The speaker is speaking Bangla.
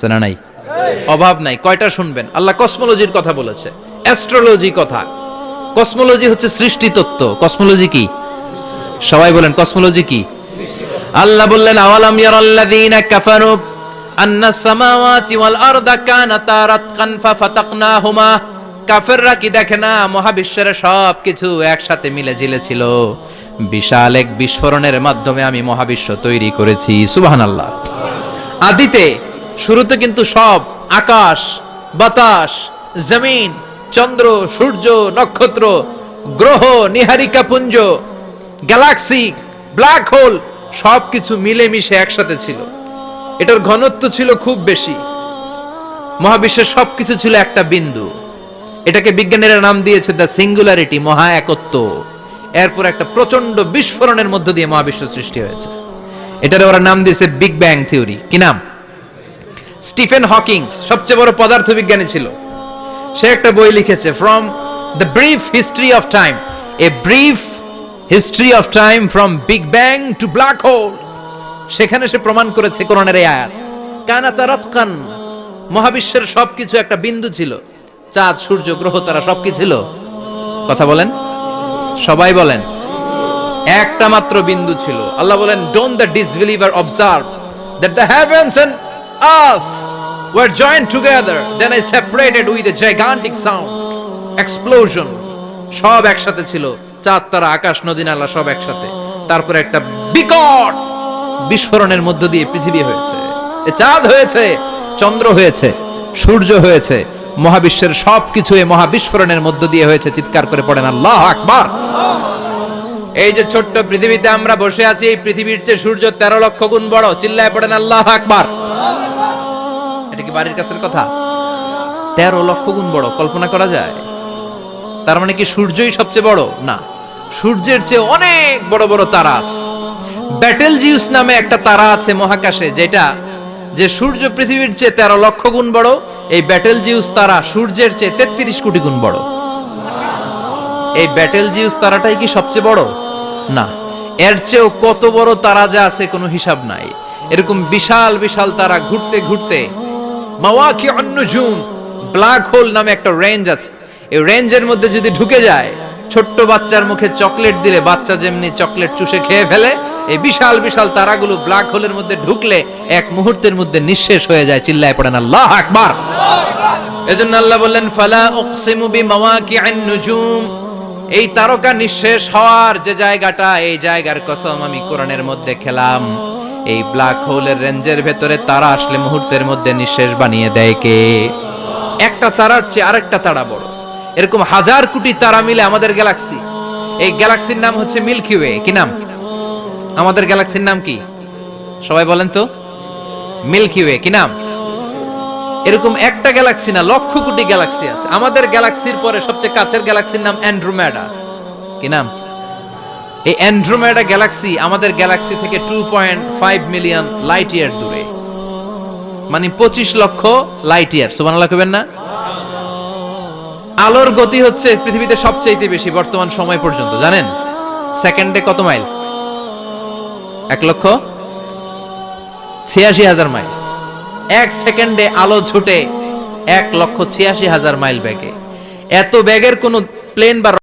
না নাই, অভাব নাই। কয়টা শুনবেন? আল্লাহ কসমোলজির কথা বলেছে, অ্যাস্ট্রোলজি কথা। কসমোলজি হচ্ছে সৃষ্টি তত্ত্ব। কসমোলজি কি? সবাই বলেন কসমোলজি কি? আল্লাহ বললেন আওয়ালাম ইয়ারাল্লাযীনা কাফারু আন্নাস সামাওয়াতি ওয়াল আরদা কানাতা রাতকান ফাফাতাকনাহুমা। কাফেররা কি দেখে না মহাবিশ্বের সবকিছু একসাথে মিলে ঝিলে ছিল, বিশাল এক বিস্ফোরণের মাধ্যমে আমি মহাবিশ্ব তৈরি করেছি। সুবহানাল্লাহ। আদিতে শুরুতে কিন্তু সব আকাশ, বাতাস, জমিন, চন্দ্র, সূর্য, নক্ষত্র, গ্রহ, নিহারিকা পুঞ্জ, গ্যালাক্সি, ব্ল্যাক হোল সবকিছু মিলেমিশে একসাথে ছিল। এটার ঘনত্ব ছিল খুব বেশি। মহাবিশ্বের সবকিছু ছিল একটা বিন্দু। এটাকে বিজ্ঞানীরা নাম দিয়েছে দ্য সিঙ্গুলারিটি, মহা একত্ব। এরপর একটা প্রচন্ড বিস্ফোরণের মধ্য দিয়ে মহাবিশ্ব সৃষ্টি হয়েছে। এটারে ওরা নাম দিয়েছে বিগ ব্যাং থিওরি। কি নাম? স্টিফেন হকিং সবচেয়ে বড় পদার্থবিজ্ঞানী ছিল। সে একটা বই লিখেছে, from the brief history of time, a brief history of time from big bang two black hole. সেখানে সে প্রমাণ করেছে কোরআনের এই আয়াত, কানাতা রাতকান, মহাবিশ্বের সবকিছু একটা বিন্দু ছিল। চাঁদ, সূর্য, গ্রহ, তারা সবকি ছিল। কথা বলেন, সবাই বলেন। একটা মাত্র বিন্দু ছিল। আল্লাহ বলেন, don't the disbeliever observe that the heavens and earth were joined together, then I separated with a gigantic sound, explosion. সব একসাথে ছিল, চাঁদ, তারা, আকাশ, নদী, নালা সব একসাথে। তারপরে একটা বিকট বিস্ফোরণের মধ্য দিয়ে পৃথিবী হয়েছে, চাঁদ হয়েছে, চন্দ্র হয়েছে, সূর্য হয়েছে, মহাবিশ্বের সবকিছু এই মহাবিস্ফোরণের মধ্য দিয়ে হয়েছে। চিৎকার করে পড়েন আল্লাহু আকবার। এই যে ছোট্ট পৃথিবীতে আমরা বসে আছি, এই পৃথিবীর চেয়ে সূর্য 13 লক্ষ গুণ বড়। চিল্লায় পড়েন আল্লাহু আকবার। এটা কি বাড়ির কাছের কথা? 13 লক্ষ গুণ বড়, কল্পনা করা যায়? তার মানে কি সূর্যই সবচেয়ে বড়? না, সূর্যের চেয়ে অনেক বড় বড় তারা আছে। ব্যাটেলজিউস নামে একটা তারা আছে মহাকাশে, যেটা যে সূর্য পৃথিবীর চেয়ে 13 লক্ষ গুণ বড়। এই ব্যাটেলজিউস তারা সূর্যের চেয়ে 33 কোটি গুণ বড়। এই ব্যাটেলজিউস তারাটাই কি সবচেয়ে বড়? না, এর চেয়েও কত বড় তারা যা আছে কোনো হিসাব নাই। এরকম বিশাল বিশাল তারা ঘুরতে ঘুরতে মাওয়াকিউন নুজুম, ব্ল্যাক হোল নামে একটা রেঞ্জ আছে। এই রেঞ্জের মধ্যে যদি ঢুকে যায়, ছোট্ট বাচ্চার মুখে চকলেট দিলে বাচ্চা যেমনি চকলেট চুষে খেয়ে ফেলে, এই বিশাল বিশাল তারাগুলো ব্ল্যাক হোলের মধ্যে ঢুকলে এক মুহূর্তের মধ্যে নিঃশেষ হয়ে যায়। চিল্লায় পড়েন আল্লাহু আকবার। এজন্য আল্লাহ বললেন, ফালা উকসিমু বিমাওয়াকিউন নুজুম, এই তারকা নিঃশেষ হওয়ার যে জায়গাটা, এই জায়গার কসম আমি কোরআনের মধ্যে খেলাম। এই ব্ল্যাক হোলের রেঞ্জের ভেতরে তারা আসলে মুহূর্তের মধ্যে নিঃশেষ বানিয়ে দেয় কে? একটা তারার চেয়ে আরেকটা তারা বড়। এরকম হাজার কোটি তারা মিলে আমাদের গ্যালাক্সি। এই গ্যালাক্সির নাম হচ্ছে মিল্কি ওয়ে। কি নাম? আমাদের গ্যালাক্সির নাম কি? সবাই বলেন তো। Milky Way. কি নাম? এরকম একটা গ্যালাক্সি না, লক্ষ কোটি গ্যালাক্সি আছে। আমাদের গ্যালাক্সির পরে সবচেয়ে কাছের গ্যালাক্সির নাম অ্যান্ড্রোমেডা। কি নাম? এই অ্যান্ড্রোমেডা গ্যালাক্সি আমাদের গ্যালাক্সি থেকে 2.5 মিলিয়ন লাইট ইয়ার দূরে, মানে 25 লক্ষ লাইট ইয়ার। সুবহানাল্লাহ কইবেন না? আলোর গতি হচ্ছে পৃথিবীতে সবচেয়ে বেশি বর্তমান সময় পর্যন্ত, জানেন? সেকেন্ডে কত মাইল? 1,86,000 মাইল। এক সেকেন্ডে আলো ছুটে 1,86,000 মাইল বেগে। এত বেগের কোন প্লেন বা